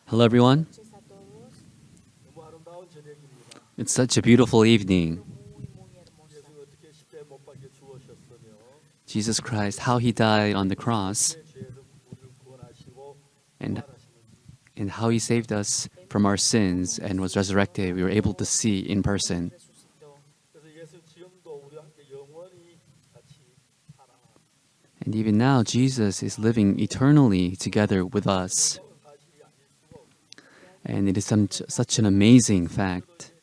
Hello, everyone. It's such a beautiful evening. Jesus Christ, how he died on the cross, and and how he saved us from our sins and was resurrected, we were able to see in person. And even now, Jesus is living eternally together with us. And it is such an amazing fact.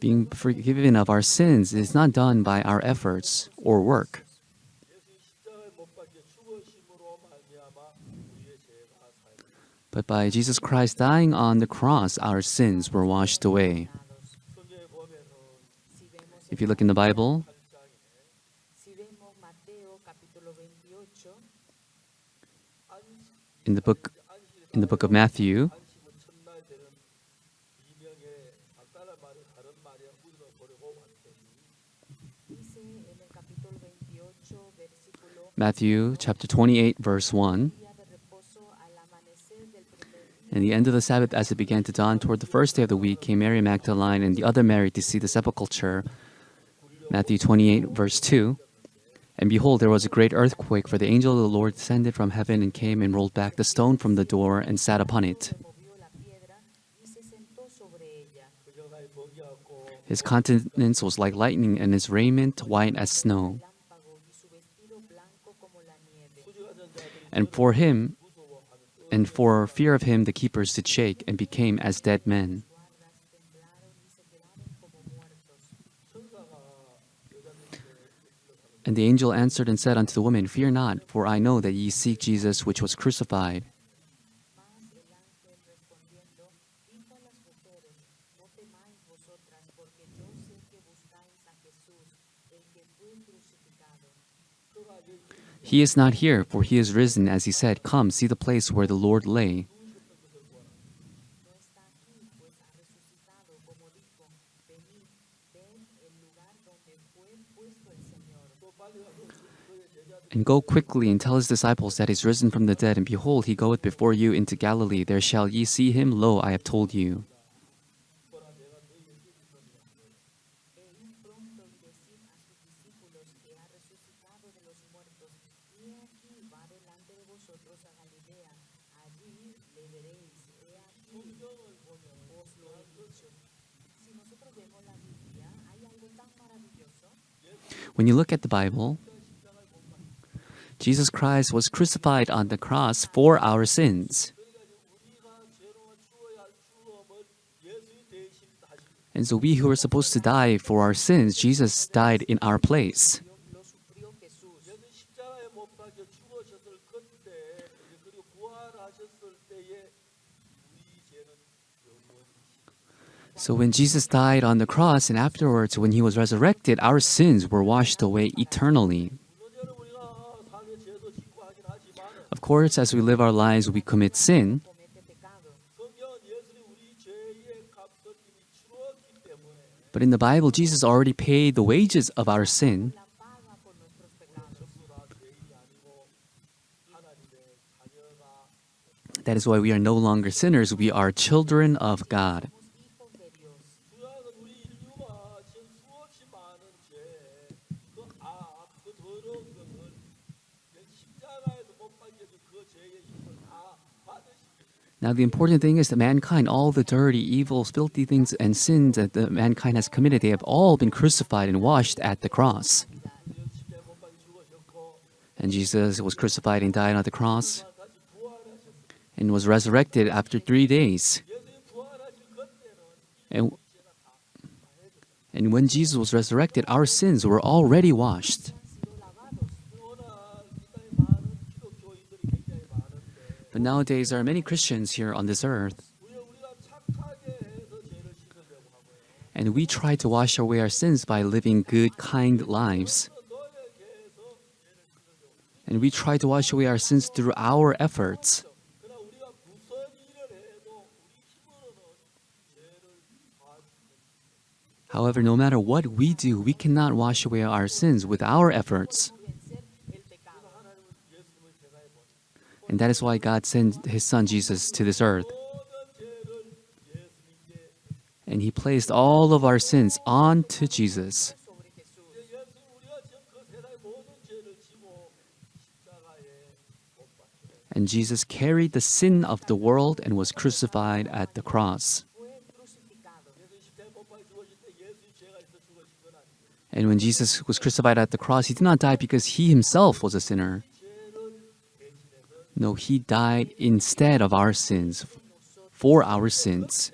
Being forgiven of our sins is not done by our efforts or work. But by Jesus Christ dying on the cross, our sins were washed away. If you look in the Bible, in the book of Matthew, Matthew chapter 28, verse 1. And the end of the Sabbath, as it began to dawn toward the first day of the week, came Mary Magdalene and the other Mary to see the sepulchre. Matthew 28, verse 2. And behold, there was a great earthquake, for the angel of the Lord descended from heaven and came and rolled back the stone from the door and sat upon it. His countenance was like lightning, and his raiment white as snow. And for fear of him, the keepers did shake and became as dead men. And the angel answered and said unto the woman, Fear not, for I know that ye seek Jesus which was crucified. He is not here, for he is risen, as he said. Come, see the place where the Lord lay. And go quickly and tell his disciples that he is risen from the dead, and behold, he goeth before you into Galilee. There shall ye see him. Lo, I have told you. When you look at the Bible, Jesus Christ was crucified on the cross for our sins. And so we who were supposed to die for our sins, Jesus died in our place. So when Jesus died on the cross and afterwards when he was resurrected, our sins were washed away eternally. Of course, as we live our lives, we commit sin. But in the Bible, Jesus already paid the wages of our sin. That is why we are no longer sinners. We are children of God. Now, the important thing is that mankind, all the dirty, evil, filthy things and sins that mankind has committed, they have all been crucified and washed at the cross. And Jesus was crucified and died on the cross and was resurrected after 3 days. And when Jesus was resurrected, our sins were already washed. But nowadays, there are many Christians here on this earth, and we try to wash away our sins by living good, kind lives. And we try to wash away our sins through our efforts. However, no matter what we do, we cannot wash away our sins with our efforts. And that is why God sent his son Jesus to this earth. And he placed all of our sins onto Jesus. And Jesus carried the sin of the world and was crucified at the cross. And when Jesus was crucified at the cross, he did not die because he himself was a sinner. No, he died instead of our sins, for our sins.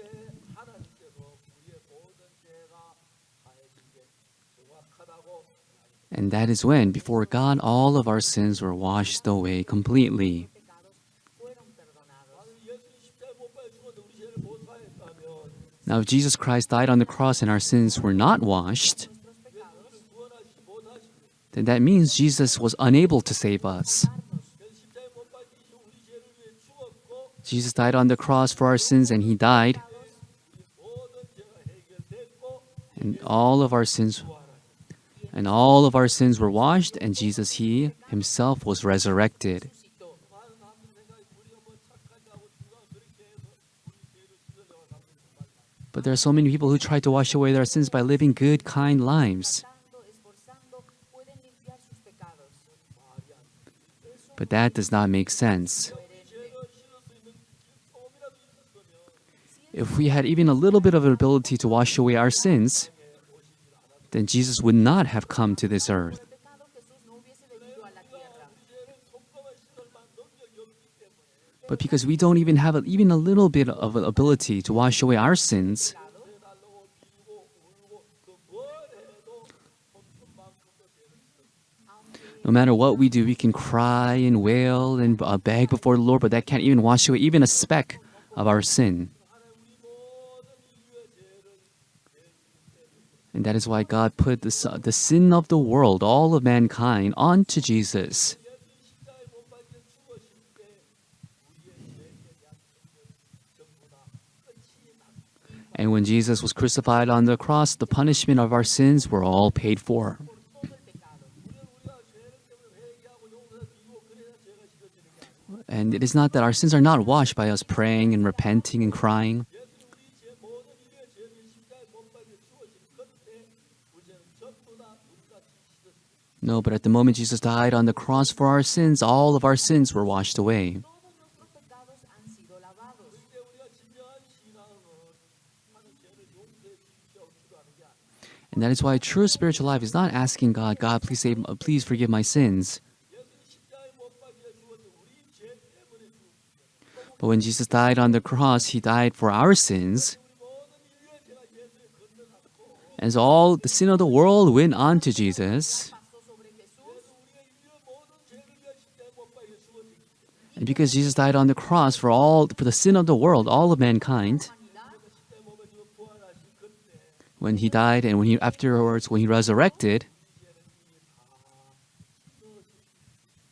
And that is when, before God, all of our sins were washed away completely. Now, if Jesus Christ died on the cross and our sins were not washed, then that means Jesus was unable to save us. Jesus died on the cross for our sins and he died. And all of our sins were washed, and Jesus, he himself was resurrected. But there are so many people who try to wash away their sins by living good, kind lives. But that does not make sense. If we had even a little bit of an ability to wash away our sins, then Jesus would not have come to this earth. But because we don't even have even a little bit of an ability to wash away our sins, no matter what we do, we can cry and wail and beg before the Lord, but that can't even wash away even a speck of our sin. And that is why God put the sin of the world, all of mankind, onto Jesus. And when Jesus was crucified on the cross, the punishment of our sins were all paid for. And it is not that our sins are not washed by us praying and repenting and crying. No, but at the moment Jesus died on the cross for our sins, all of our sins were washed away. And that is why true spiritual life is not asking God, God, please forgive my sins. But when Jesus died on the cross, he died for our sins. And so all the sin of the world went on to Jesus. And because Jesus died on the cross for the sin of the world, all of mankind, when he died and when he resurrected,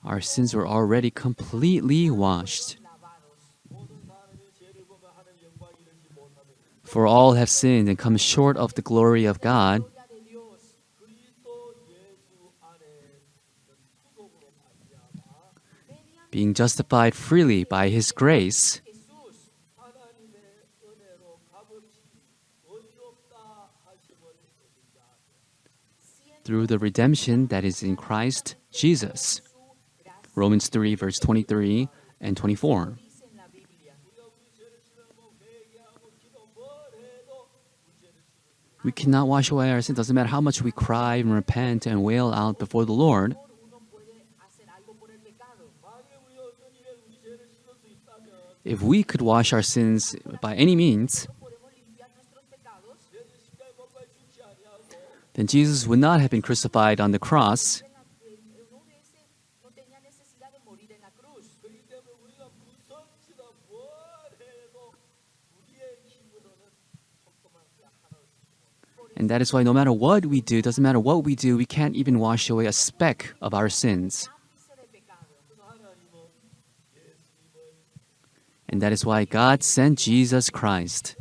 our sins were already completely washed. For all have sinned and come short of the glory of God. Being justified freely by his grace, through the redemption that is in Christ Jesus. Romans 3, verse 23 and 24. We cannot wash away our sins. It doesn't matter how much we cry and repent and wail out before the Lord. If we could wash our sins by any means, then Jesus would not have been crucified on the cross. And that is why no matter what we do, doesn't matter what we do, we can't even wash away a speck of our sins. And that is why God sent Jesus Christ.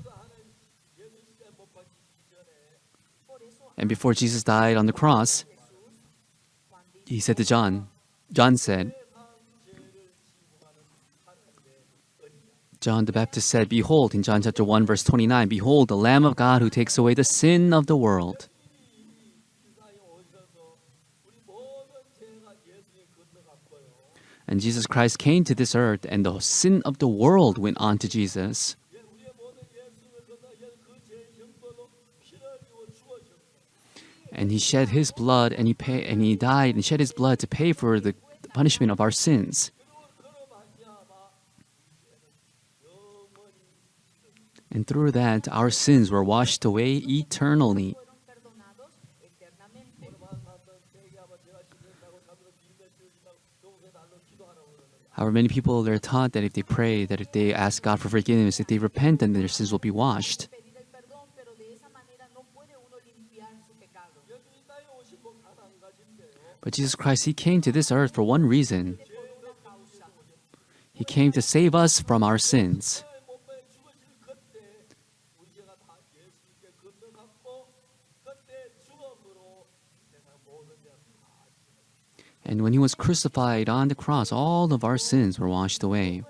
And before Jesus died on the cross, he said to John said, John the Baptist said, "Behold," in John chapter 1 verse 29, "Behold, the Lamb of God who takes away the sin of the world." And Jesus Christ came to this earth, and the sin of the world went on to Jesus. And he shed his blood, and he died and shed his blood to pay for the punishment of our sins. And through that, our sins were washed away eternally. However, many people, they're taught that if they pray, that if they ask God for forgiveness, if they repent, then their sins will be washed. But Jesus Christ, He came to this earth for one reason. He came to save us from our sins. And when He was crucified on the cross, all of our sins were washed away.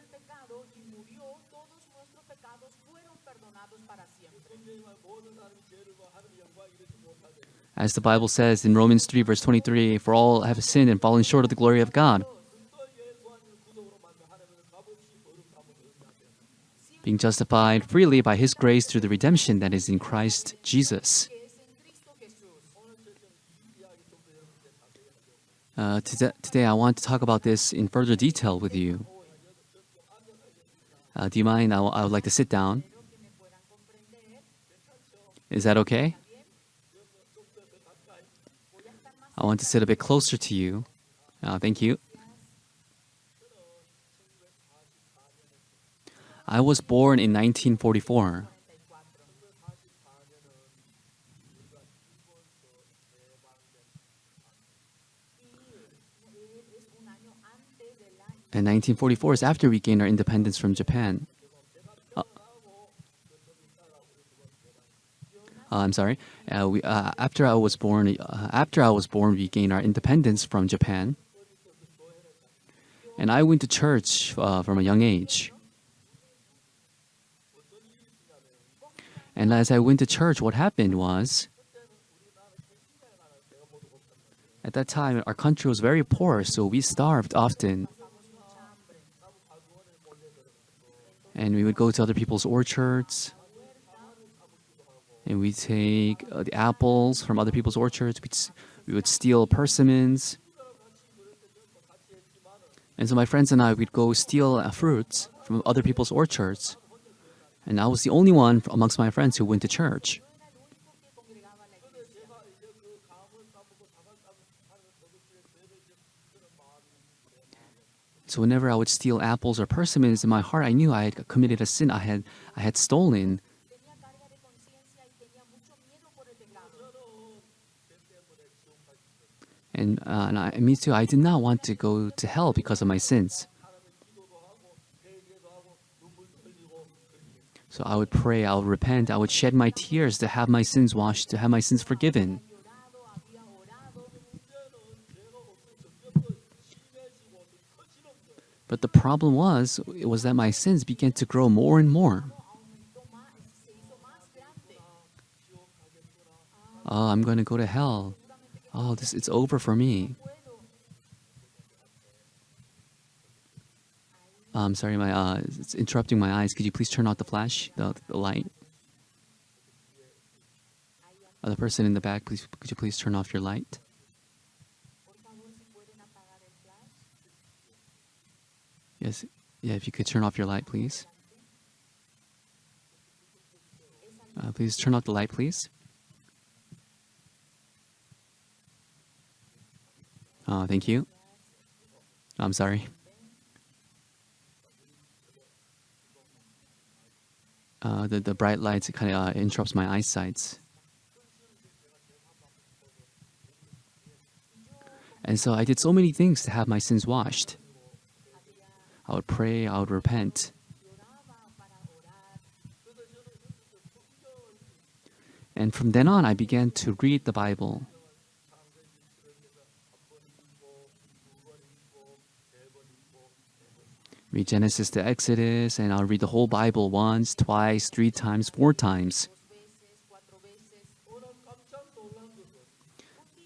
As the Bible says in Romans 3 verse 23, "For all have sinned and fallen short of the glory of God." Being justified freely by His grace through the redemption that is in Christ Jesus. Today I want to talk about this in further detail with you. Do you mind? I would like to sit down. Is that okay? I want to sit a bit closer to you. Thank you. I was born in 1944. And 1944 is after we gained our independence from Japan. I'm sorry. After I was born, we gained our independence from Japan. And I went to church from a young age. And as I went to church, what happened was, at that time, our country was very poor, so we starved often. And we would go to other people's orchards. And we take the apples from other people's orchards. We would steal persimmons. And so my friends and I, we'd go steal fruits from other people's orchards. And I was the only one amongst my friends who went to church. So whenever I would steal apples or persimmons, in my heart I knew I had committed a sin. I had stolen. And me too, I did not want to go to hell because of my sins. So I would pray, I would repent, I would shed my tears to have my sins washed, to have my sins forgiven. But the problem was that my sins began to grow more and more. Oh, I'm going to go to hell. Oh, it's over for me. I'm sorry, it's interrupting my eyes. Could you please turn off the flash, the light? The person in the back, please, could you please turn off your light? Yes, yeah, if you could turn off your light, please. Please turn off the light, please. Thank you. I'm sorry. The bright lights kind of interrupts my eyesight. And so I did so many things to have my sins washed. I would pray, I would repent. And from then on, I began to read the Bible. read Genesis to Exodus, and I'll read the whole Bible once, twice, three times, four times.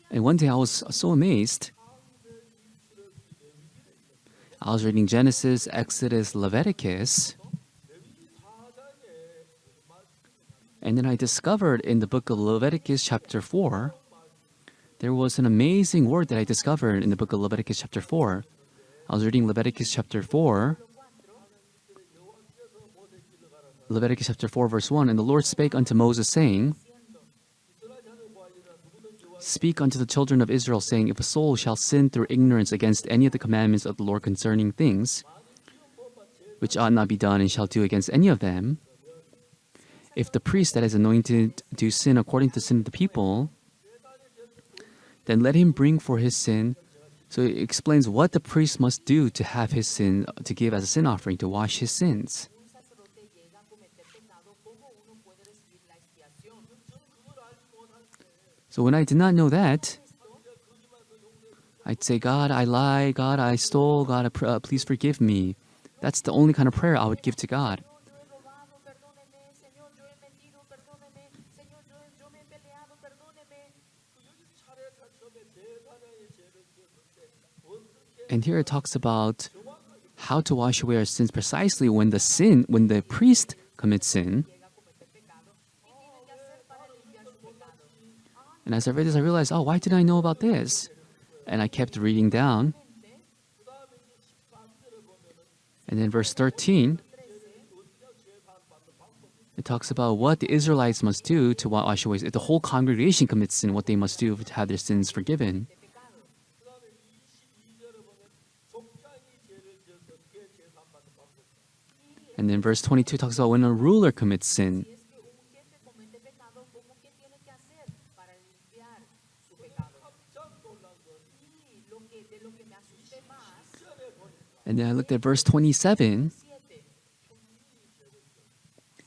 And one day I was so amazed. I was reading Genesis, Exodus, Leviticus, and then I discovered in the book of Leviticus chapter 4, there was an amazing word that I discovered in the book of Leviticus chapter 4. I was reading Leviticus chapter 4, Leviticus chapter 4 verse 1, and the Lord spake unto Moses, saying, Speak unto the children of Israel, saying, If a soul shall sin through ignorance against any of the commandments of the Lord concerning things, which ought not be done, and shall do against any of them, if the priest that is anointed do sin according to the sin of the people, then let him bring for his sin. So it explains what the priest must do to have his sin, to give as a sin offering, to wash his sins. So when I did not know that, I'd say, God, I lied, God, I stole, God, please forgive me. That's the only kind of prayer I would give to God. And here it talks about how to wash away our sins precisely when the priest commits sin. And as I read this, I realized, oh, why didn't I know about this? And I kept reading down. And then verse 13, it talks about what the Israelites must do to wash away. If the whole congregation commits sin, what they must do to have their sins forgiven. And then verse 22 talks about when a ruler commits sin. And then I looked at verse 27.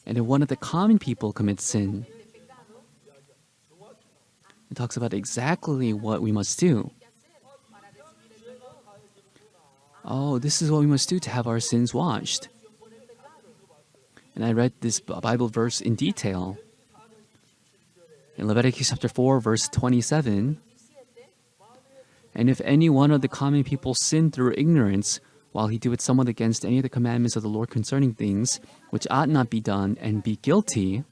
And if one of the common people commits sin, it talks about exactly what we must do. Oh, this is what we must do to have our sins washed. And I read this Bible verse in detail. In Leviticus chapter 4, verse 27, and if any one of the common people sin through ignorance, while he doeth somewhat against any of the commandments of the Lord concerning things, which ought not be done, and be guilty,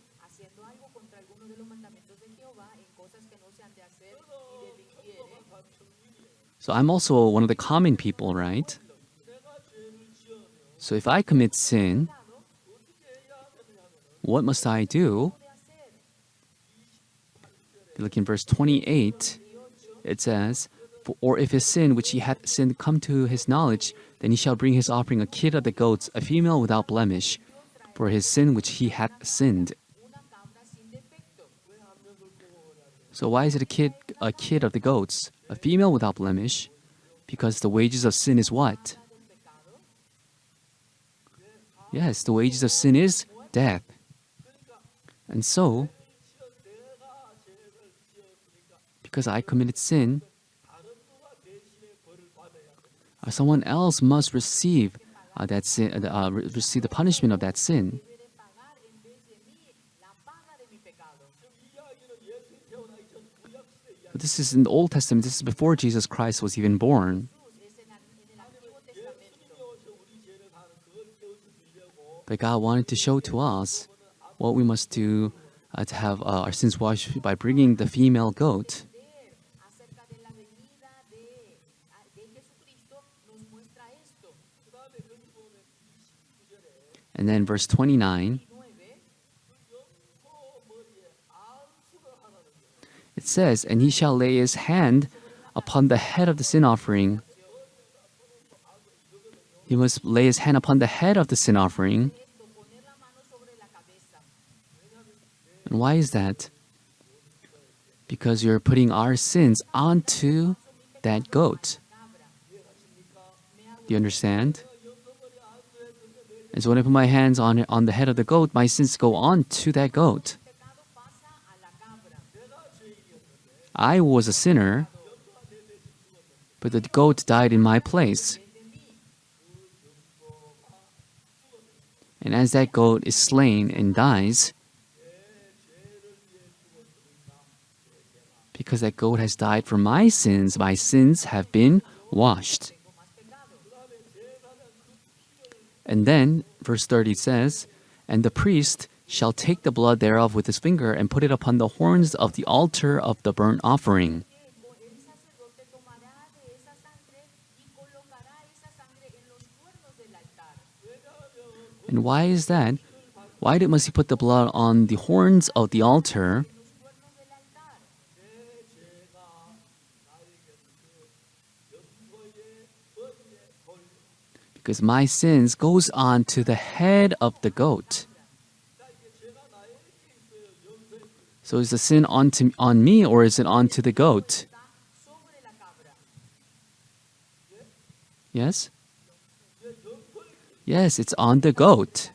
so I'm also one of the common people, right? So if I commit sin, what must I do? If you look in verse 28, it says, Or if his sin which he hath sinned come to his knowledge, then he shall bring his offering a kid of the goats, a female without blemish, for his sin which he hath sinned. So why is it a kid of the goats, a female without blemish? Because the wages of sin is what? Yes, the wages of sin is death. And so, because I committed sin, someone else must receive that sin, receive the punishment of that sin. But this is in the Old Testament. This is before Jesus Christ was even born. But God wanted to show to us what we must do to have our sins washed by bringing the female goat. And then verse 29, it says, And he shall lay his hand upon the head of the sin offering. He must lay his hand upon the head of the sin offering. And why is that? Because you're putting our sins onto that goat. Do you understand? And so when I put my hands on the head of the goat, my sins go on to that goat. I was a sinner, but the goat died in my place. And as that goat is slain and dies, because that goat has died for my sins have been washed. And then, verse 30 says, and the priest shall take the blood thereof with his finger and put it upon the horns of the altar of the burnt offering. And why is that? Why must he put the blood on the horns of the altar? Because my sins goes on to the head of the goat. So is the sin on me or is it onto the goat? Yes? Yes, it's on the goat.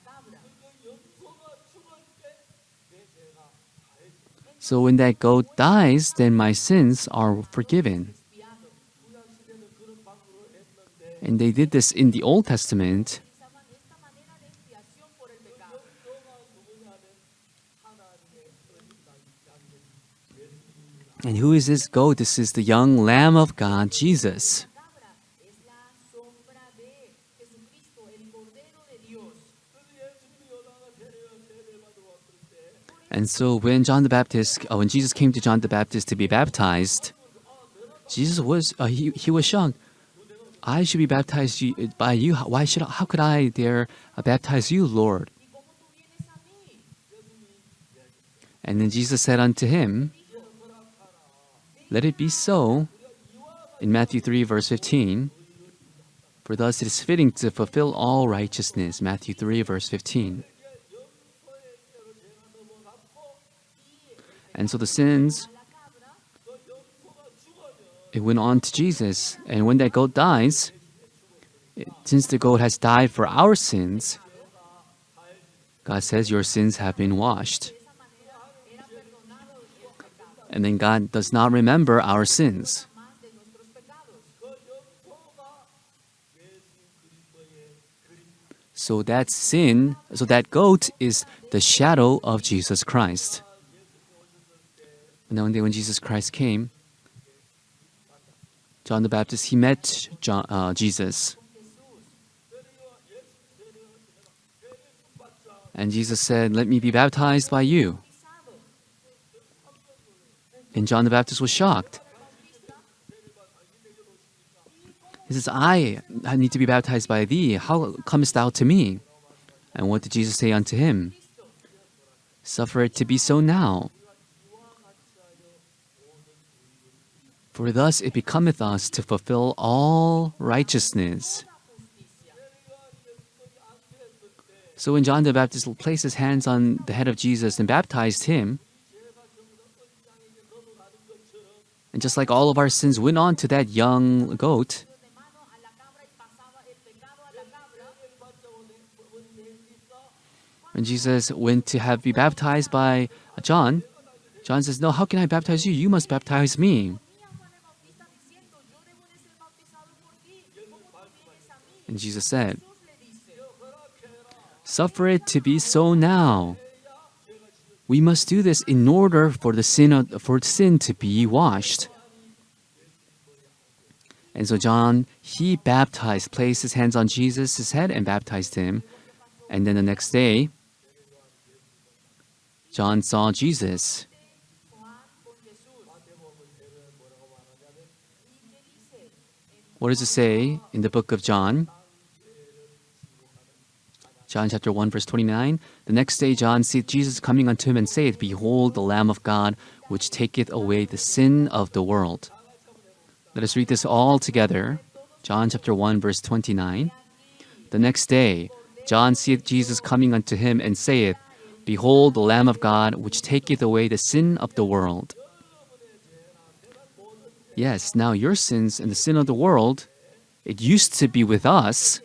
So when that goat dies, then my sins are forgiven. And they did this in the Old Testament. And who is this goat? This is the young Lamb of God, Jesus. And so when Jesus came to John the Baptist to be baptized, Jesus was he was shocked. I should be baptized by you. How could I dare baptize you, Lord? And then Jesus said unto him, let it be so, in Matthew 3, verse 15, for thus it is fitting to fulfill all righteousness. Matthew 3, verse 15. And so the sins, it went on to Jesus. And when that goat dies, since the goat has died for our sins, God says, your sins have been washed. And then God does not remember our sins. So that goat is the shadow of Jesus Christ. And then one day when Jesus Christ came, John the Baptist, he met Jesus. And Jesus said, let me be baptized by you. And John the Baptist was shocked. He says, I need to be baptized by thee. How comest thou to me? And what did Jesus say unto him? Suffer it to be so now. For thus it becometh us to fulfill all righteousness. So when John the Baptist placed his hands on the head of Jesus and baptized him, and just like all of our sins went on to that young goat, when Jesus went to be baptized by John, John says, no, how can I baptize you? You must baptize me. And Jesus said, suffer it to be so now. We must do this in order for sin to be washed. And so John, he placed his hands on Jesus' head and baptized him. And then the next day, John saw Jesus. What does it say in the book of John? John chapter 1, verse 29. The next day John seeth Jesus coming unto him and saith, behold, the Lamb of God, which taketh away the sin of the world. Let us read this all together. John chapter 1, verse 29. The next day John seeth Jesus coming unto him and saith, behold, the Lamb of God, which taketh away the sin of the world. Yes, now your sins and the sin of the world, it used to be with us.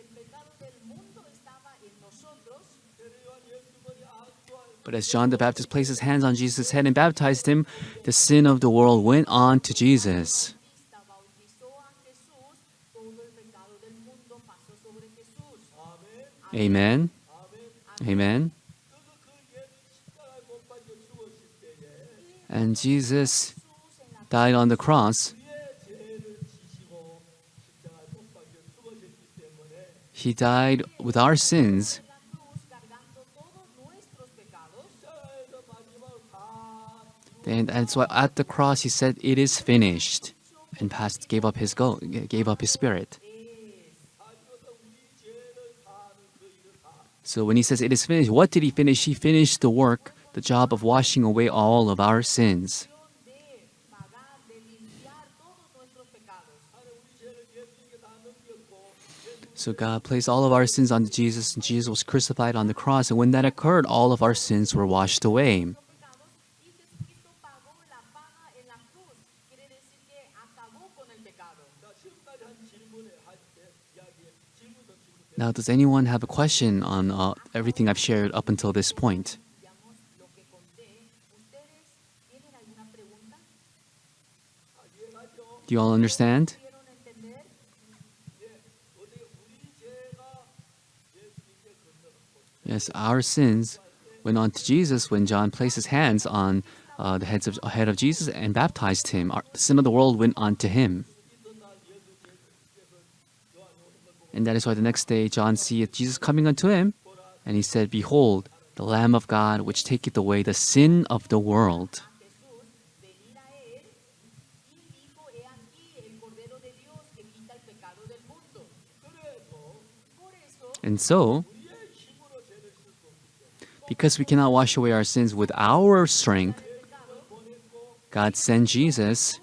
But as John the Baptist placed his hands on Jesus' head and baptized him, the sin of the world went on to Jesus. Amen. Amen. And Jesus died on the cross. He died with our sins. And that's why at the cross he said, "It is finished," and gave up his spirit. So when he says it is finished, what did he finish? He finished the work, the job of washing away all of our sins. So God placed all of our sins on Jesus, and Jesus was crucified on the cross. And when that occurred, all of our sins were washed away. Now, does anyone have a question on everything I've shared up until this point? Do you all understand? Yes, our sins went on to Jesus when John placed his hands on the head of Jesus and baptized him. The sin of the world went on to him. And that is why the next day John seeth Jesus coming unto him, and he said, "Behold, the Lamb of God, which taketh away the sin of the world." And so, because we cannot wash away our sins with our strength, God sent Jesus,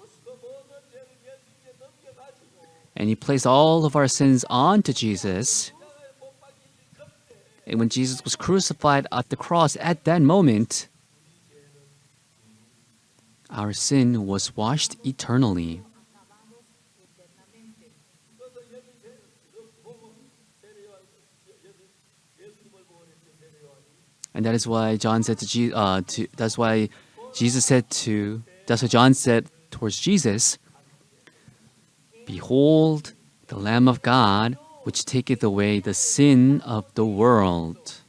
and he placed all of our sins onto Jesus. And when Jesus was crucified at the cross, at that moment, our sin was washed eternally. And that is why John said that's why John said towards Jesus, "Behold, the Lamb of God, which taketh away the sin of the world."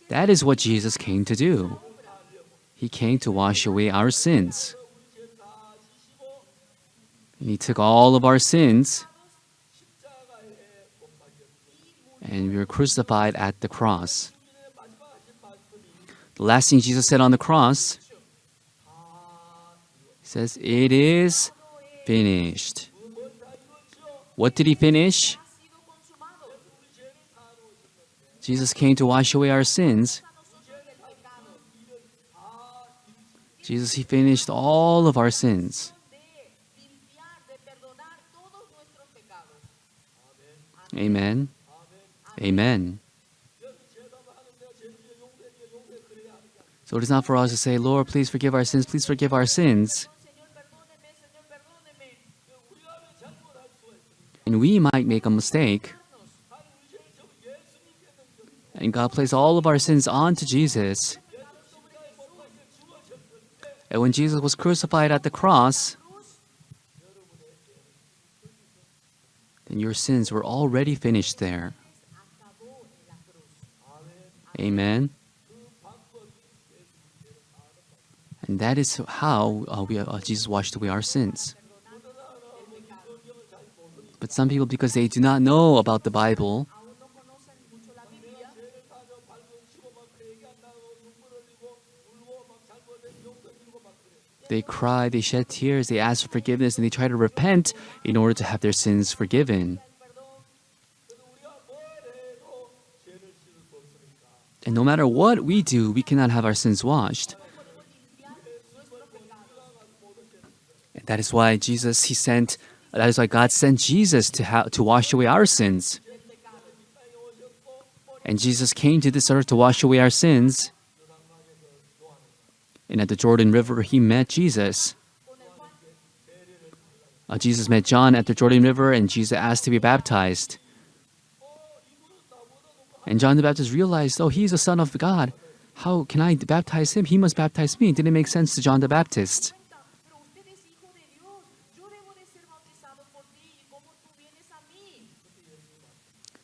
That is what Jesus came to do. He came to wash away our sins. And he took all of our sins, and we were crucified at the cross. The last thing Jesus said on the cross, he says, "It is finished." What did he finish? Jesus came to wash away our sins. He finished all of our sins. Amen. Amen. So it is not for us to say, "Lord, please forgive our sins, please forgive our sins." And we might make a mistake. And God placed all of our sins onto Jesus. And when Jesus was crucified at the cross, then your sins were already finished there. Amen. And that is how Jesus washed away our sins. But some people, because they do not know about the Bible, they cry, they shed tears, they ask for forgiveness, and they try to repent in order to have their sins forgiven. And no matter what we do, we cannot have our sins washed. And that is why God sent Jesus to wash away our sins. And Jesus came to this earth to wash away our sins. And at the Jordan River, he met Jesus. Jesus met John at the Jordan River, and Jesus asked to be baptized. And John the Baptist realized, he's the Son of God. How can I baptize him? He must baptize me. It didn't make sense to John the Baptist.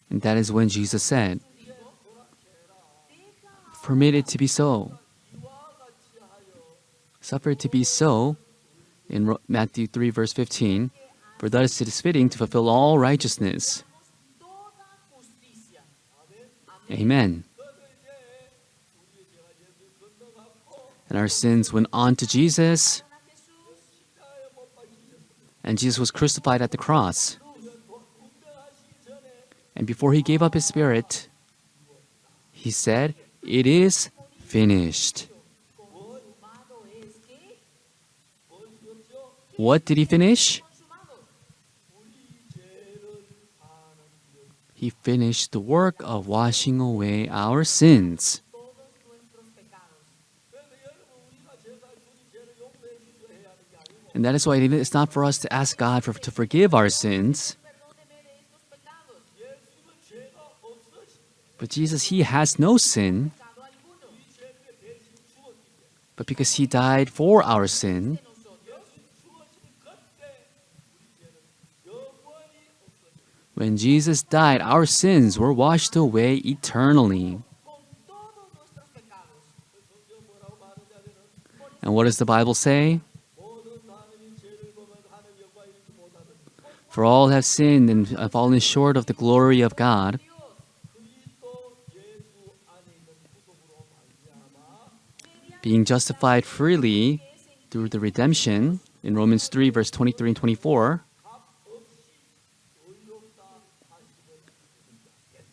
And that is when Jesus said, permit it to be so. Suffer it to be so in Matthew 3 verse 15. For thus it is fitting to fulfill all righteousness. Amen. And our sins went on to Jesus. And Jesus was crucified at the cross. And before he gave up his spirit, he said, "It is finished." What did he finish? He finished the work of washing away our sins. And that is why it's not for us to ask God to forgive our sins. But Jesus, he has no sin. But because he died for our sin, when Jesus died, our sins were washed away eternally. And what does the Bible say? For all have sinned and have fallen short of the glory of God. Being justified freely through the redemption in Romans 3 verse 23 and 24.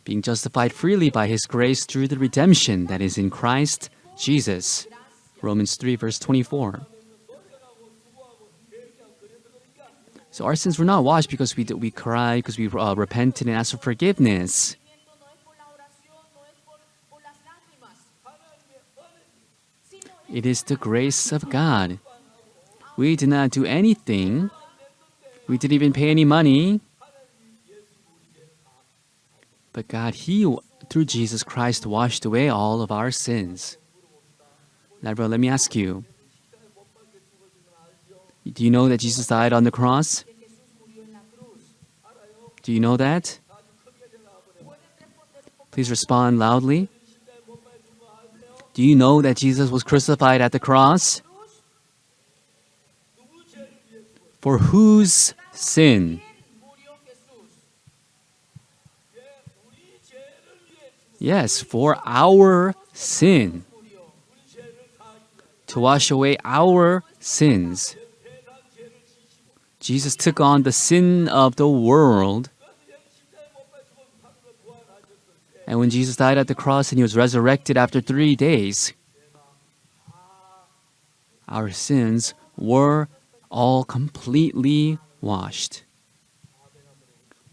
Being justified freely by His grace through the redemption that is in Christ Jesus. Romans 3 verse 24. So our sins were not washed because we cried, because we repented and asked for forgiveness. It is the grace of God. We did not do anything. We didn't even pay any money. But God, He, through Jesus Christ, washed away all of our sins. Now, bro, let me ask you. Do you know that Jesus died on the cross? Do you know that? Please respond loudly. Do you know that Jesus was crucified at the cross? For whose sin? Yes, for our sin. To wash away our sins. Jesus took on the sin of the world. And when Jesus died at the cross and He was resurrected after 3 days, our sins were all completely washed.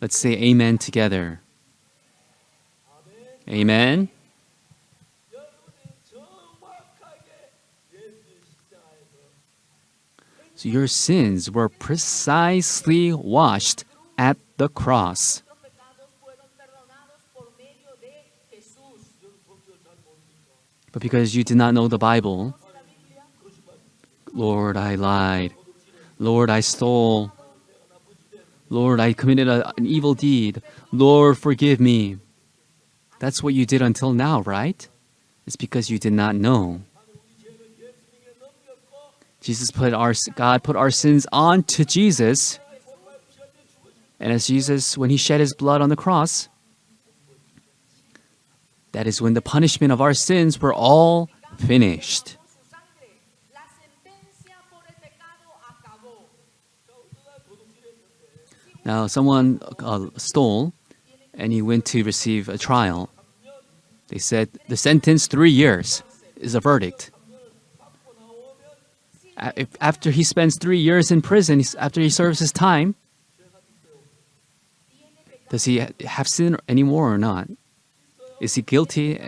Let's say amen together. Amen. So your sins were precisely washed at the cross. But because you did not know the Bible, Lord, I lied. Lord, I stole. Lord, I committed an evil deed. Lord, forgive me. That's what you did until now, right? It's because you did not know. God put our sins onto Jesus. And as Jesus, when He shed His blood on the cross, that is when the punishment of our sins were all finished. Now, someone stole and he went to receive a trial. They said the sentence 3 years is a verdict. After he spends 3 years in prison, after he serves his time, does he have sin anymore or not? Is he guilty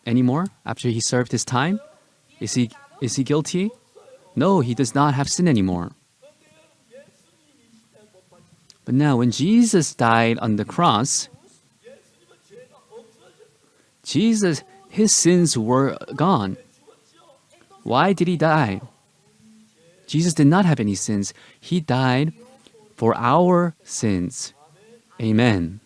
anymore after he served his time? Is he guilty? No, he does not have sin anymore. But now when Jesus died on the cross, Jesus, His sins were gone. Why did He die? Jesus did not have any sins. He died for our sins. Amen.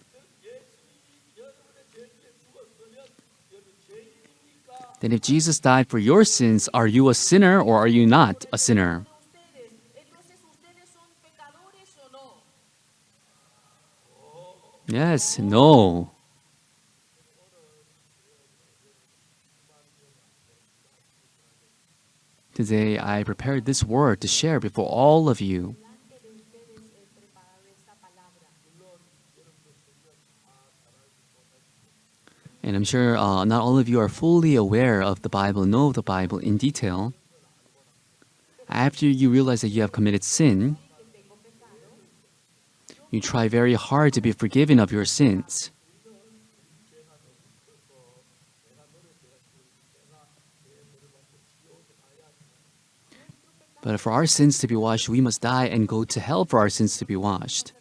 then if Jesus died for your sins, are you a sinner or are you not a sinner? Yes, no. Today I prepared this word to share before all of you. And I'm sure not all of you are fully aware of the Bible, know of the Bible in detail. After you realize that you have committed sin, you try very hard to be forgiven of your sins. But for our sins to be washed, we must die and go to hell for our sins to be washed.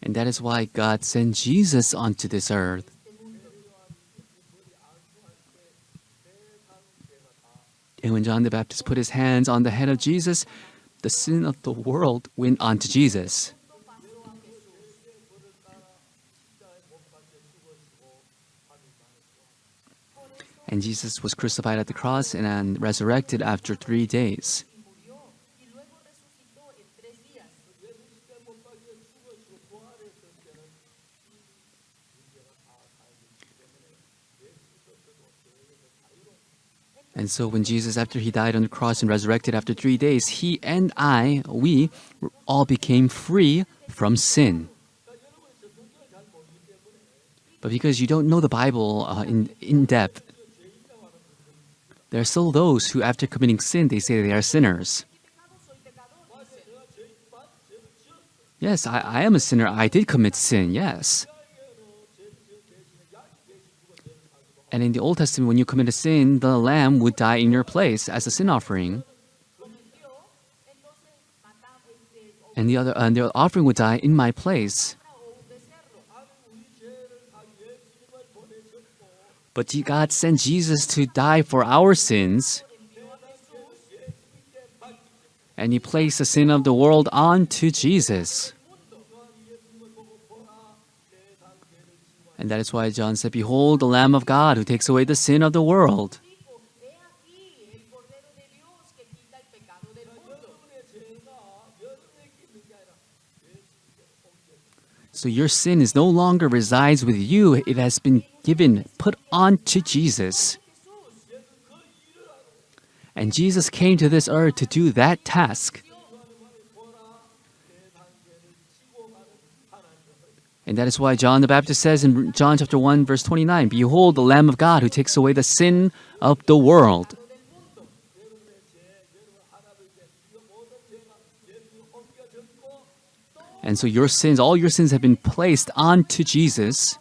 And that is why God sent Jesus onto this earth. And when John the Baptist put his hands on the head of Jesus, the sin of the world went onto Jesus. And Jesus was crucified at the cross and resurrected after 3 days. And so when Jesus, after he died on the cross and resurrected after 3 days, he and we all became free from sin. But because you don't know the Bible in depth, there are still those who, after committing sin, they say they are sinners. Yes, I am a sinner. I did commit sin, yes. And in the Old Testament, when you commit a sin, the lamb would die in your place as a sin offering. And the offering would die in my place. But God sent Jesus to die for our sins. And he placed the sin of the world onto Jesus. And that is why John said, "Behold, the Lamb of God who takes away the sin of the world." So your sin is no longer resides with you. It has been put onto Jesus. And Jesus came to this earth to do that task. And that is why John the Baptist says in John chapter 1, verse 29, "Behold, the Lamb of God who takes away the sin of the world." And so your sins, all your sins have been placed onto Jesus.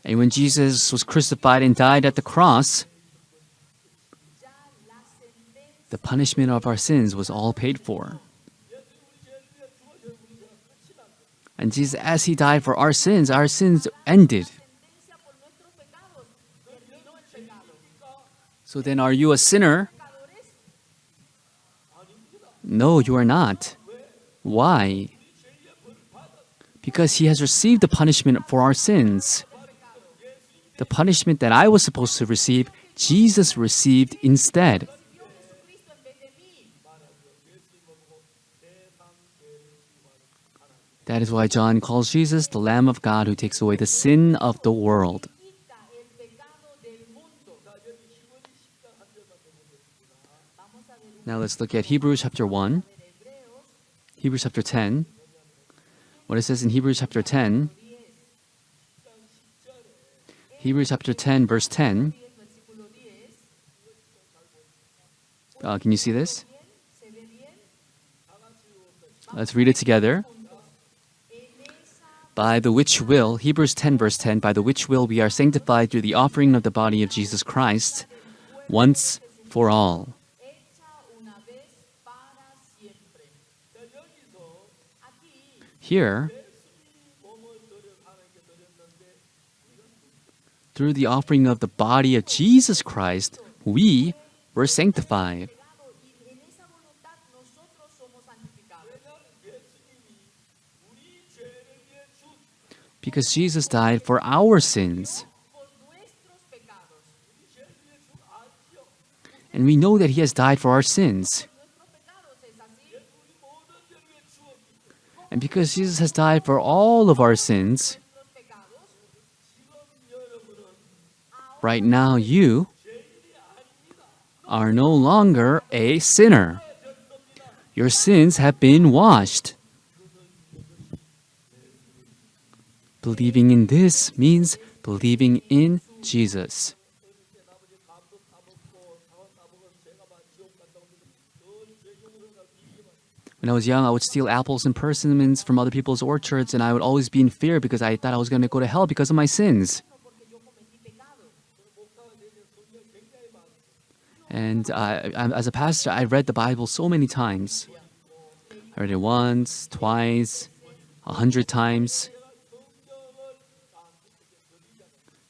And when Jesus was crucified and died at the cross, the punishment of our sins was all paid for. And Jesus, as he died for our sins ended. So then, are you a sinner? No, you are not. Why? Because he has received the punishment for our sins. The punishment that I was supposed to receive, Jesus received instead. That is why John calls Jesus the Lamb of God who takes away the sin of the world. Now let's look at Hebrews chapter 1. Hebrews chapter 10. What it says in Hebrews chapter 10. Hebrews chapter 10, verse 10. Can you see this? Let's read it together. By the which will, Hebrews 10, verse 10, by the which will we are sanctified through the offering of the body of Jesus Christ, once for all. Here, through the offering of the body of Jesus Christ, we were sanctified. Because Jesus died for our sins. And we know that He has died for our sins. And because Jesus has died for all of our sins, right now you are no longer a sinner. Your sins have been washed. Believing in this means believing in Jesus. When I was young, I would steal apples and persimmons from other people's orchards, and I would always be in fear because I thought I was going to go to hell because of my sins. And as a pastor, I read the Bible so many times. I read it once, twice, 100 times.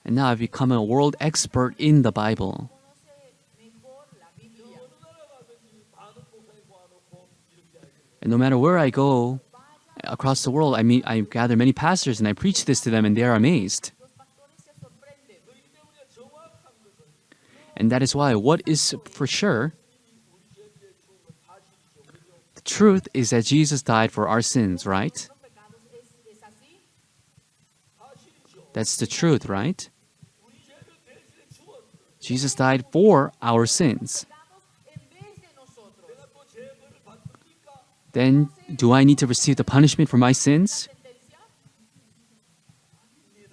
And now I've become a world expert in the Bible. And no matter where I go across the world, I gather many pastors and I preach this to them and they are amazed. And that is why what is for sure, the truth is that Jesus died for our sins, right? That's the truth, right? Jesus died for our sins. Then, do I need to receive the punishment for my sins?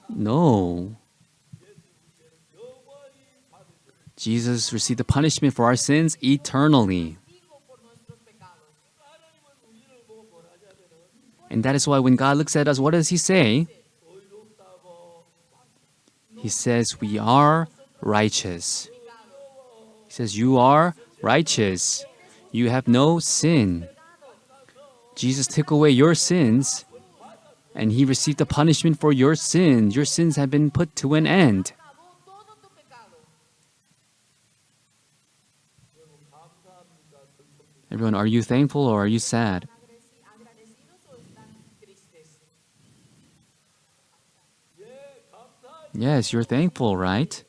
No. Jesus received the punishment for our sins eternally. And that is why when God looks at us, what does He say? He says, we are righteous. He says, you are righteous. You have no sin. Jesus took away your sins, and He received the punishment for your sins. Your sins have been put to an end. Everyone, are you thankful or are you sad? Yes, you're thankful, right?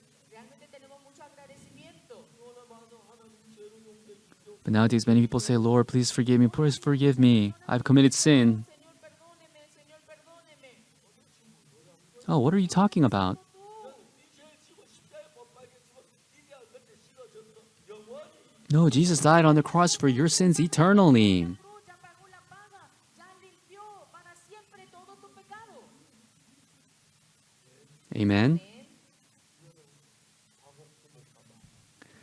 But nowadays, many people say, Lord, please forgive me. Please forgive me. I've committed sin. Oh, what are you talking about? No, Jesus died on the cross for your sins eternally. Amen?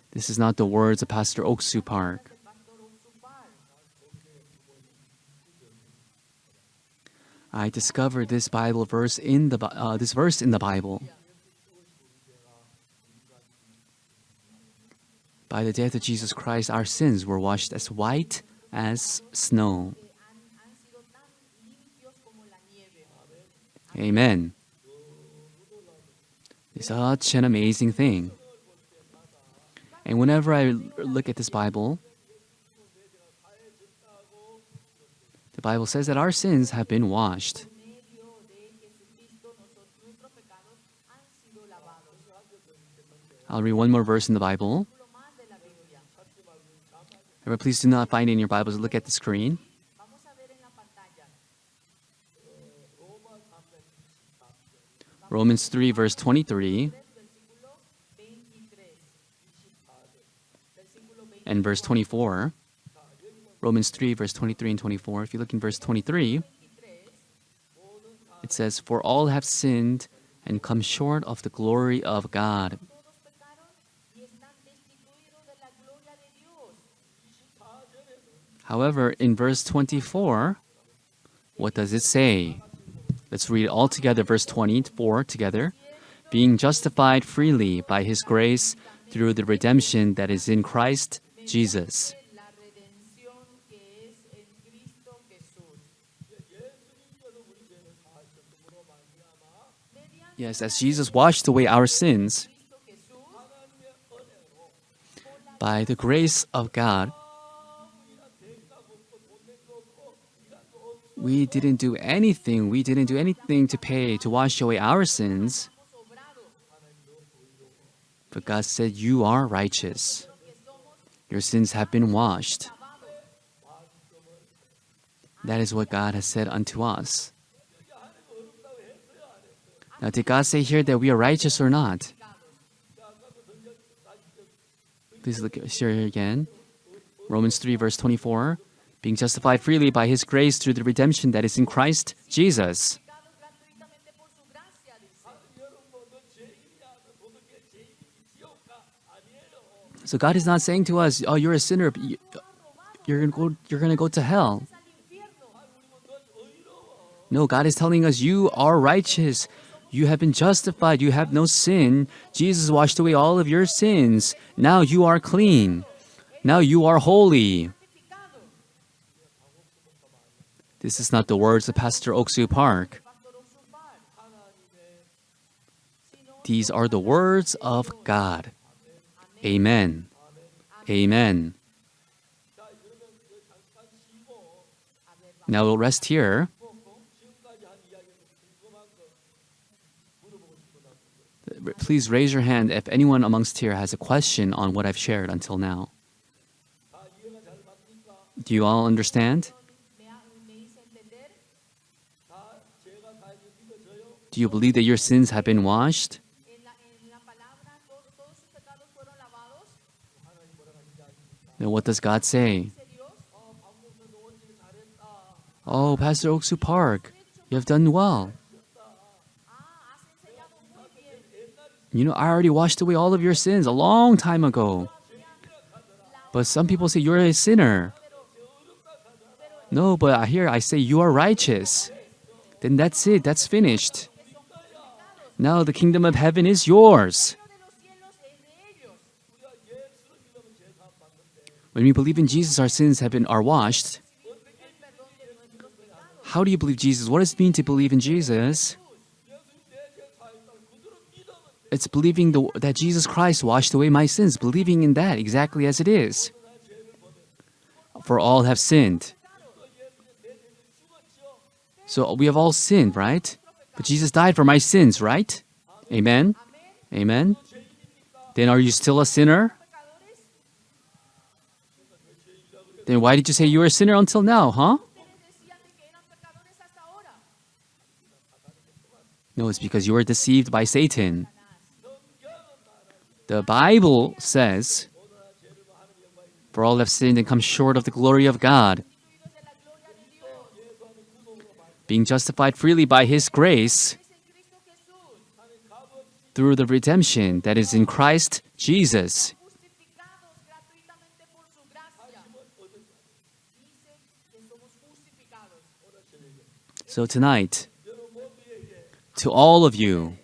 This is not the words of Pastor Oksu Park. I discovered this Bible verse in this verse in the Bible. By the death of Jesus Christ, our sins were washed as white as snow. Amen. It's such an amazing thing. And whenever I look at this Bible, the Bible says that our sins have been washed. I'll read one more verse in the Bible. Everyone, please do not find it in your Bibles. Look at the screen. Romans 3, verse 23. And verse 24. Romans 3, verse 23 and 24. If you look in verse 23, it says, for all have sinned and come short of the glory of God. However, in verse 24, what does it say? Let's read it all together, verse 24 together. Being justified freely by His grace through the redemption that is in Christ Jesus. Yes, as Jesus washed away our sins, by the grace of God, We didn't do anything. We didn't do anything to pay, to wash away our sins. But God said, you are righteous. Your sins have been washed. That is what God has said unto us. Now, did God say here that we are righteous or not? Please look here again. Romans 3 verse 24. Being justified freely by His grace through the redemption that is in Christ Jesus. So God is not saying to us, oh, you're a sinner, you're going to go to hell. No, God is telling us, you are righteous. You have been justified. You have no sin. Jesus washed away all of your sins. Now you are clean. Now you are holy. This is not the words of Pastor Oksu Park. These are the words of God. Amen. Amen. Now we'll rest here. Please raise your hand if anyone amongst here has a question on what I've shared until now. Do you all understand? Do you believe that your sins have been washed? Then what does God say? Oh, Pastor Oksu Park, you have done well. You know, I already washed away all of your sins a long time ago. But some people say you're a sinner. No, but here I say you are righteous. Then that's it, that's finished. Now the kingdom of heaven is yours. When we believe in Jesus, our sins are washed. How do you believe Jesus? What does it mean to believe in Jesus? It's believing that Jesus Christ washed away my sins, believing in that exactly as it is. For all have sinned. So we have all sinned, right? But Jesus died for my sins, right? Amen? Amen? Then are you still a sinner? Then why did you say you were a sinner until now, huh? No, it's because you were deceived by Satan. The Bible says, for all have sinned and come short of the glory of God. Being justified freely by His grace through the redemption that is in Christ Jesus. So tonight, to all of you,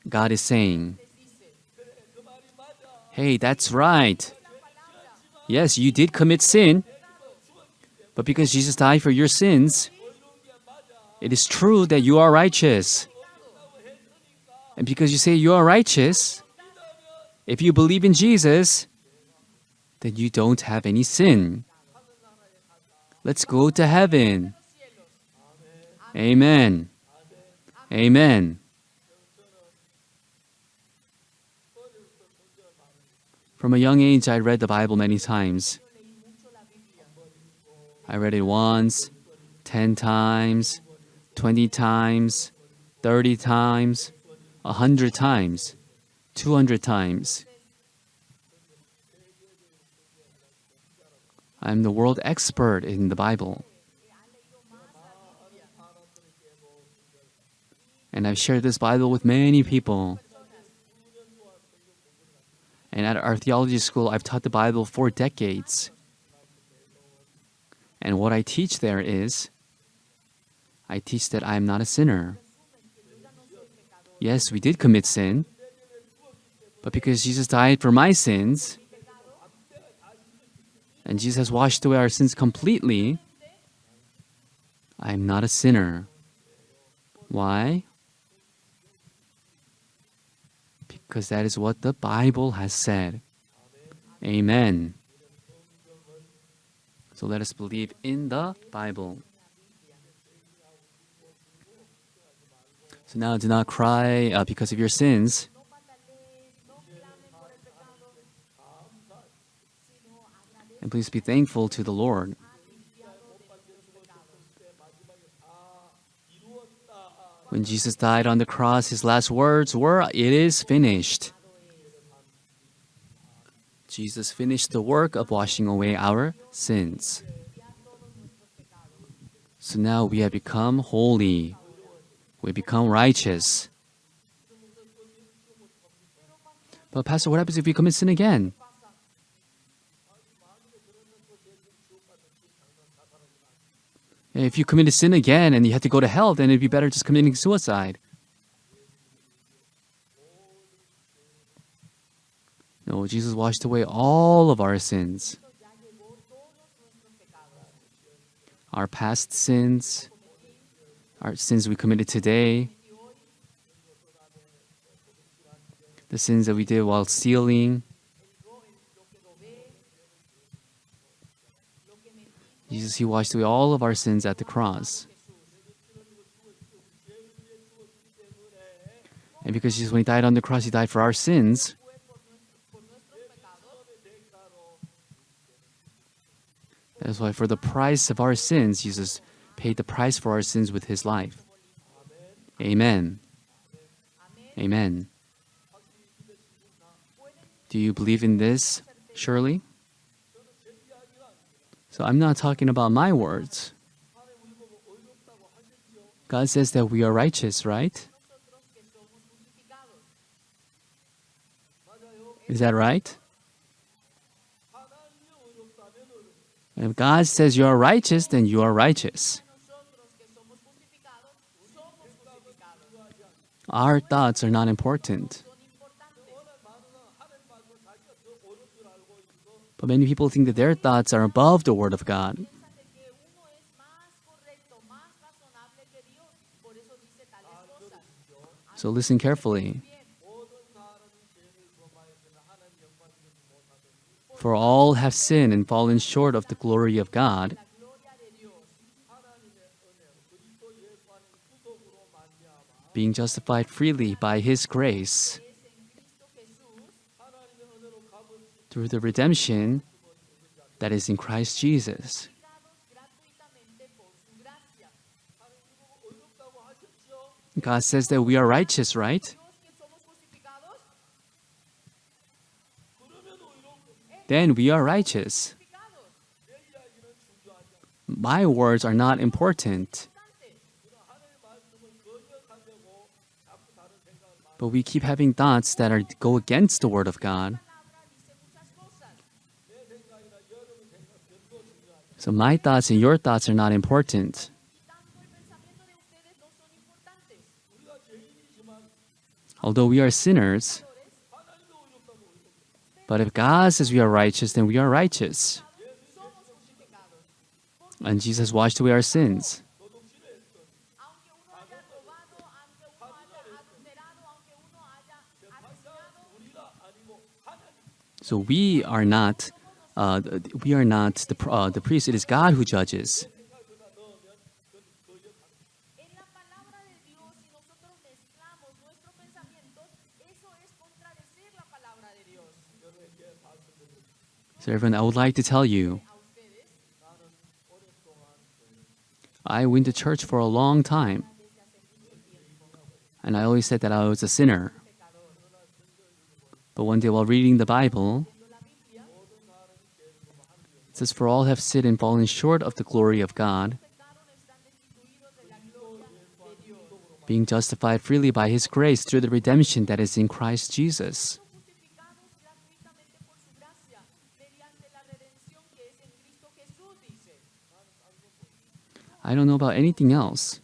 God is saying, hey, that's right. Yes, you did commit sin, but because Jesus died for your sins, it is true that you are righteous. And because you say you are righteous, if you believe in Jesus, then you don't have any sin. Let's go to heaven. Amen. Amen. From a young age, I read the Bible many times. I read it once, 10 times, 20 times, 30 times, 100 times, 200 times. I'm the world expert in the Bible. And I've shared this Bible with many people. And at our theology school, I've taught the Bible for decades. And what I teach there is, I teach that I am not a sinner. Yes, we did commit sin, but because Jesus died for my sins, and Jesus has washed away our sins completely, I am not a sinner. Why? Because that is what the Bible has said. Amen. So let us believe in the Bible. So now do not cry because of your sins. And please be thankful to the Lord. When Jesus died on the cross, his last words were, "It is finished." Jesus finished the work of washing away our sins. So now we have become holy. We become righteous. But Pastor, what happens if we commit sin again? If you committed sin again and you had to go to hell, then it'd be better just committing suicide. No, Jesus washed away all of our sins. Our past sins, our sins we committed today, the sins that we did while stealing. Jesus, he washed away all of our sins at the cross. And because Jesus, when he died on the cross, he died for our sins. That's why for the price of our sins, Jesus paid the price for our sins with his life. Amen. Amen. Do you believe in this, Shirley? So I'm not talking about my words. God says that we are righteous, right? Is that right? If God says you are righteous, then you are righteous. Our thoughts are not important. But many people think that their thoughts are above the Word of God. So listen carefully. For all have sinned and fallen short of the glory of God. Being justified freely by His grace through the redemption that is in Christ Jesus. God says that we are righteous, right? Then we are righteous. My words are not important. But we keep having thoughts that go against the Word of God. So my thoughts and your thoughts are not important. Although we are sinners, but if God says we are righteous, then we are righteous. And Jesus washed away our sins. So we are not the priest. It is God who judges. So everyone, I would like to tell you, I went to church for a long time. And I always said that I was a sinner. But one day while reading the Bible, it says, "For all have sinned and fallen short of the glory of God, being justified freely by His grace through the redemption that is in Christ Jesus." I don't know about anything else.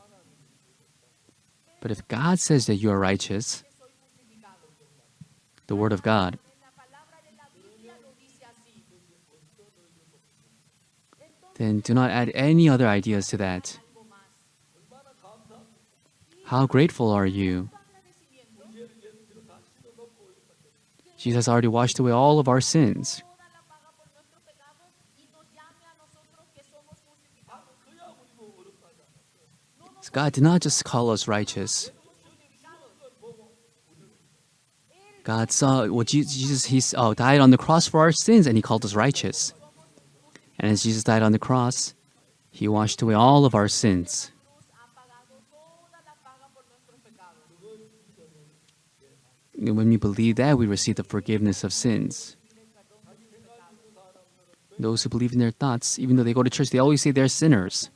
But if God says that you are righteous, the Word of God, then do not add any other ideas to that. How grateful are you? Jesus already washed away all of our sins. So God did not just call us righteous. God saw what Jesus he died on the cross for our sins, and He called us righteous. And as Jesus died on the cross, He washed away all of our sins. And when we believe that, we receive the forgiveness of sins. Those who believe in their thoughts, even though they go to church, they always say they're sinners.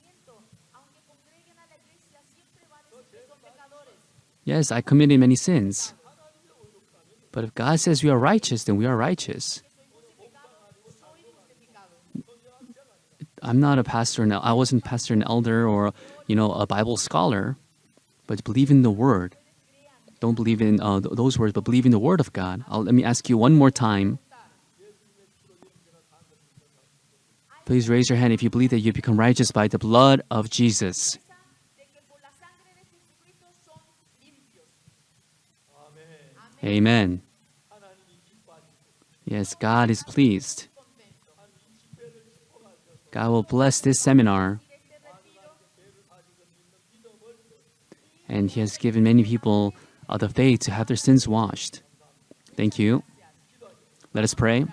Yes, I committed many sins. But if God says we are righteous, then we are righteous. I'm not a pastor, and I wasn't pastor and elder or a Bible scholar, but believe in the Word. Don't believe in those words, but believe in the Word of God. Let me ask you one more time. Please raise your hand if you believe that you become righteous by the blood of Jesus. Amen. Yes, God is pleased. God will bless this seminar. And He has given many people the faith to have their sins washed. Thank you. Let us pray.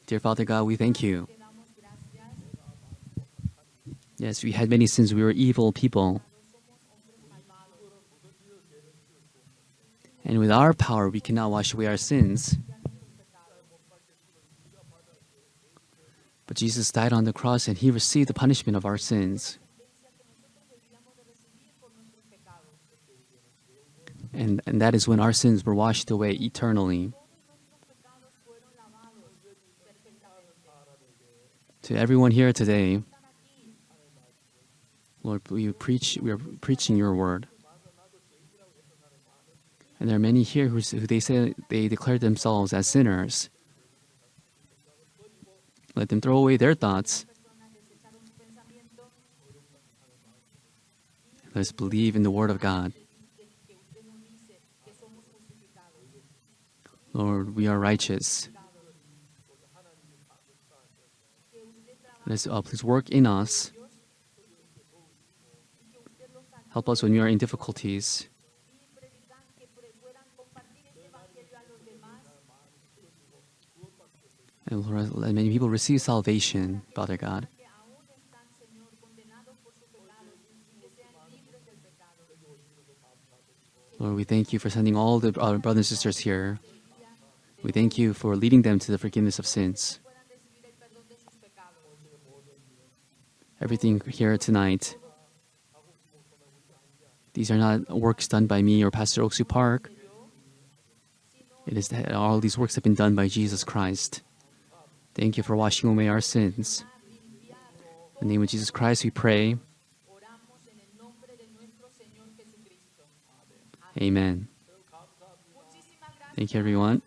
Dear Father God, we thank you. Yes, we had many sins. We were evil people. And with our power, we cannot wash away our sins. But Jesus died on the cross and He received the punishment of our sins. And that is when our sins were washed away eternally. To everyone here today, Lord, we are preaching your word. And there are many here who they say they declare themselves as sinners. Let them throw away their thoughts. Let us believe in the word of God. Lord, we are righteous. Let us please work in us. Help us when we are in difficulties. And Lord, let many people receive salvation, Father God. Lord, we thank you for sending all the brothers and sisters here. We thank you for leading them to the forgiveness of sins. Everything here tonight, these are not works done by me or Pastor Oksu Park. It is that all these works have been done by Jesus Christ. Thank you for washing away our sins. In the name of Jesus Christ, we pray. Amen. Thank you, everyone.